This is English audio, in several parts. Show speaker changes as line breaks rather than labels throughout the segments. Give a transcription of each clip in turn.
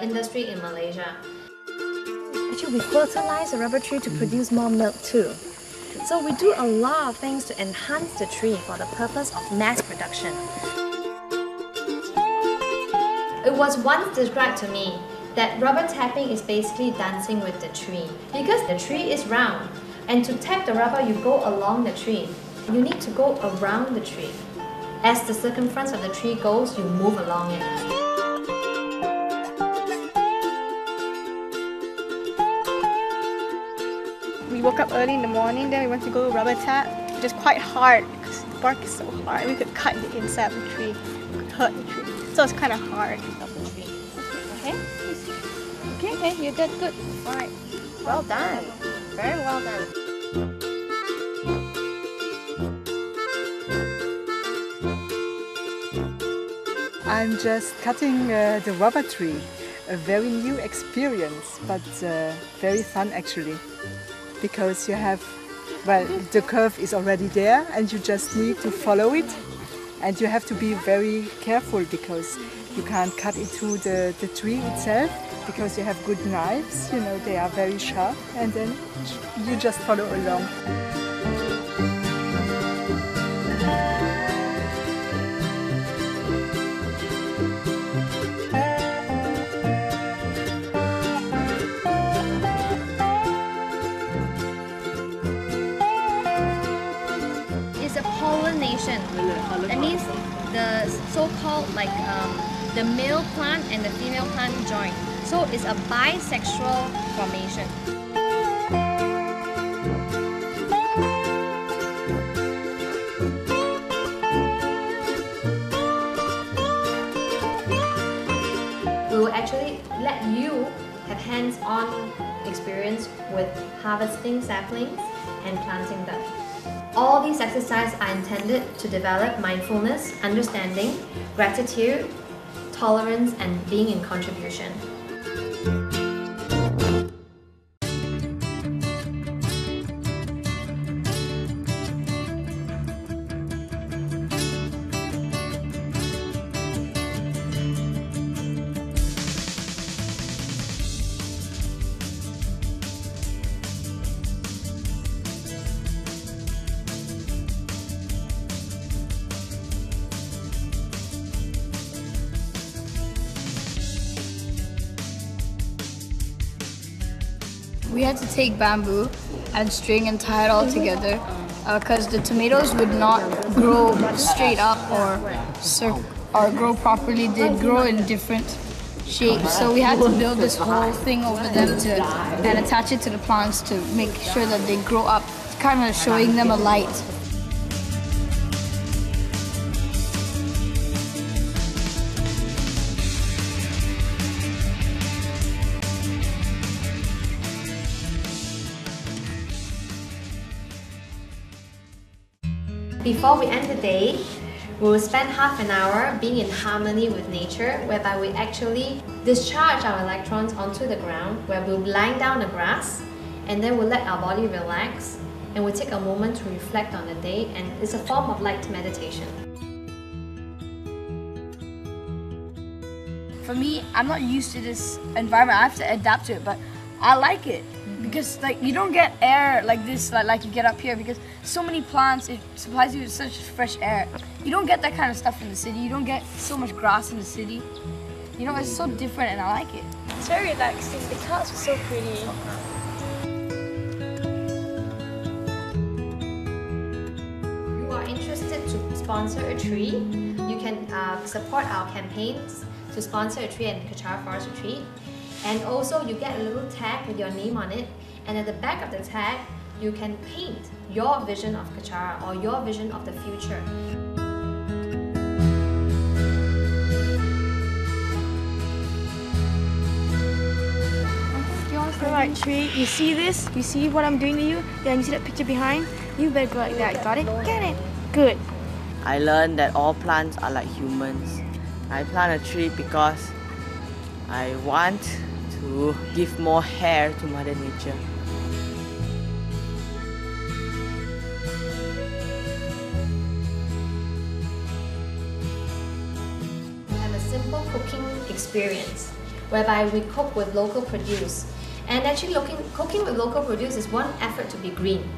industry in Malaysia.
Actually, we fertilize the rubber tree to produce more milk too. So we do a lot of things to enhance the tree for the purpose of mass production.
It was once described to me that rubber tapping is basically dancing with the tree, because the tree is round, and to tap the rubber you go along the tree. You need to go around the tree. As the circumference of the tree goes, you move along it.
We woke up early in the morning, then we went to go rubber tap. It was quite hard because the bark is so hard. We could cut the inside of the tree, we could hurt the tree. So it's kind of hard.
Okay?
Okay, you did good. Alright.
Well done. Very well done.
I'm just cutting the rubber tree. A very new experience, but very fun actually. Because you have, well, the curve is already there and you just need to follow it. And you have to be very careful because you can't cut into the tree itself because you have good knives, you know, they are very sharp, and then you just follow along.
It's a pollination. That means the so-called the male plant and the female plant join. So it's a bisexual formation. We will actually let you have hands-on experience with harvesting saplings and planting them. All these exercises are intended to develop mindfulness, understanding, gratitude, tolerance, and being in contribution.
We had to take bamboo and string and tie it all together because the tomatoes would not grow straight up or grow properly. They'd grow in different shapes. So we had to build this whole thing over them and attach it to the plants to make sure that they grow up, kind of showing them a light.
Before we end the day, we will spend half an hour being in harmony with nature, whereby we actually discharge our electrons onto the ground, where we'll be lying down the grass, and then we'll let our body relax, and we'll take a moment to reflect on the day, and it's a form of light meditation.
For me, I'm not used to this environment. I have to adapt to it, but I like it. Because you don't get air like this, like you get up here, because so many plants, it supplies you with such fresh air. You don't get that kind of stuff in the city. You don't get so much grass in the city. You know, it's so different and I like it.
It's very relaxing. The clouds are so pretty.
If you are interested to sponsor a tree, you can support our campaigns to sponsor a tree at Kechara Forest Retreat. And also you get a little tag with your name on it, and at the back of the tag you can paint your vision of Kechara or your vision of the future.
Alright, tree, you see this? You see what I'm doing to you? Yeah, you see that picture behind? You better go like that. Got it? Get it? Good.
I learned that all plants are like humans. I plant a tree because I want to give more hair to Mother Nature.
Have a simple cooking experience whereby we cook with local produce. And actually cooking with local produce is one effort to be green,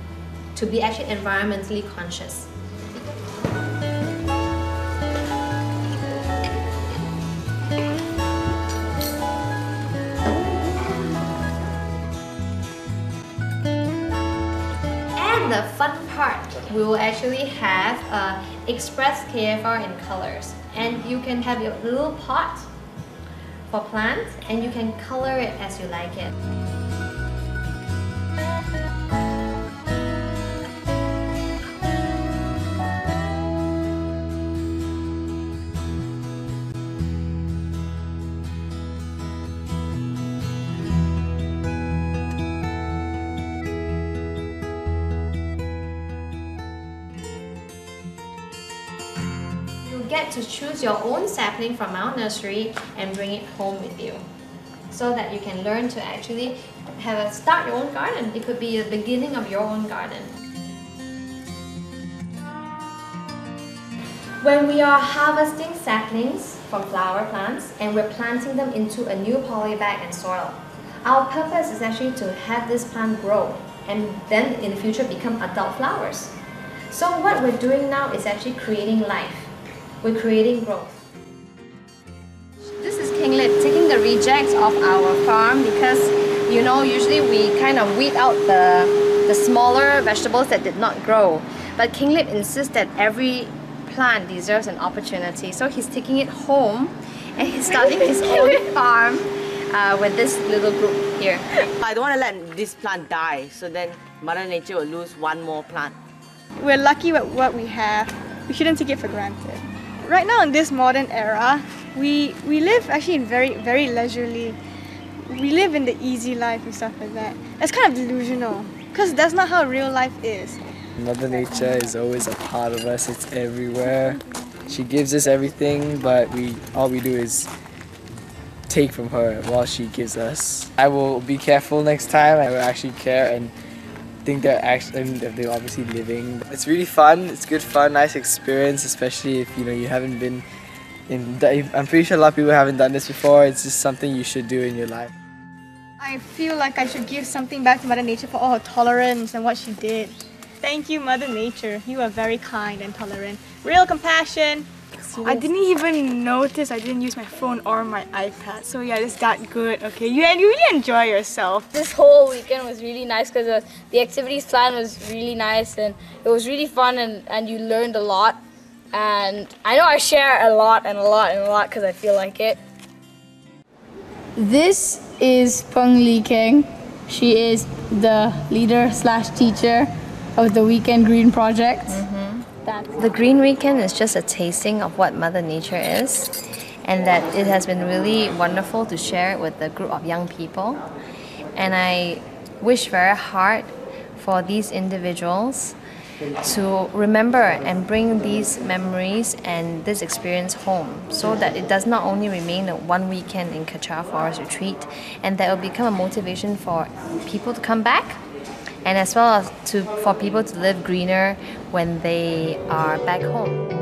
to be actually environmentally conscious. And the fun part, we will actually have express KFR in colors. And you can have your little pot for plants and you can color it as you like it. Get to choose your own sapling from our nursery and bring it home with you, so that you can learn to actually start your own garden. It could be the beginning of your own garden. When we are harvesting saplings from flower plants and we're planting them into a new poly bag and soil, our purpose is actually to have this plant grow and then in the future become adult flowers. So what we're doing now is actually creating life. We're creating growth. This is Kinglet taking the rejects of our farm because, you know, usually we kind of weed out the smaller vegetables that did not grow. But Kinglet insists that every plant deserves an opportunity. So he's taking it home and he's starting his own farm with this little group here.
I don't want to let this plant die, so then Mother Nature will lose one more plant.
We're lucky with what we have. We shouldn't take it for granted. Right now in this modern era, we live actually in very leisurely. We live in the easy life and stuff like that. That's kind of delusional, because that's not how real life is.
Mother Nature is always a part of us, it's everywhere. She gives us everything, but all we do is take from her while she gives us. I will be careful next time. I will actually care and think they're obviously living. It's really fun. It's good fun, nice experience, especially if you haven't been in. I'm pretty sure a lot of people haven't done this before. It's just something you should do in your life.
I feel like I should give something back to Mother Nature for all her tolerance and what she did. Thank you, Mother Nature. You are very kind and tolerant. Real compassion. I didn't even notice I didn't use my phone or my iPad. So yeah, it's that good. Okay, you really enjoy yourself.
This whole weekend was really nice because the activities plan was really nice and it was really fun and you learned a lot. And I know I share a lot because I feel like it. This is Peng Li Keng. She is the leader/teacher of the Weekend Green Project.
The Green Weekend is just a tasting of what Mother Nature is, and that it has been really wonderful to share it with a group of young people. And I wish very hard for these individuals to remember and bring these memories and this experience home, so that it does not only remain a one weekend in Kechara Forest Retreat, and that will become a motivation for people to come back, and as well as for people to live greener when they are back home.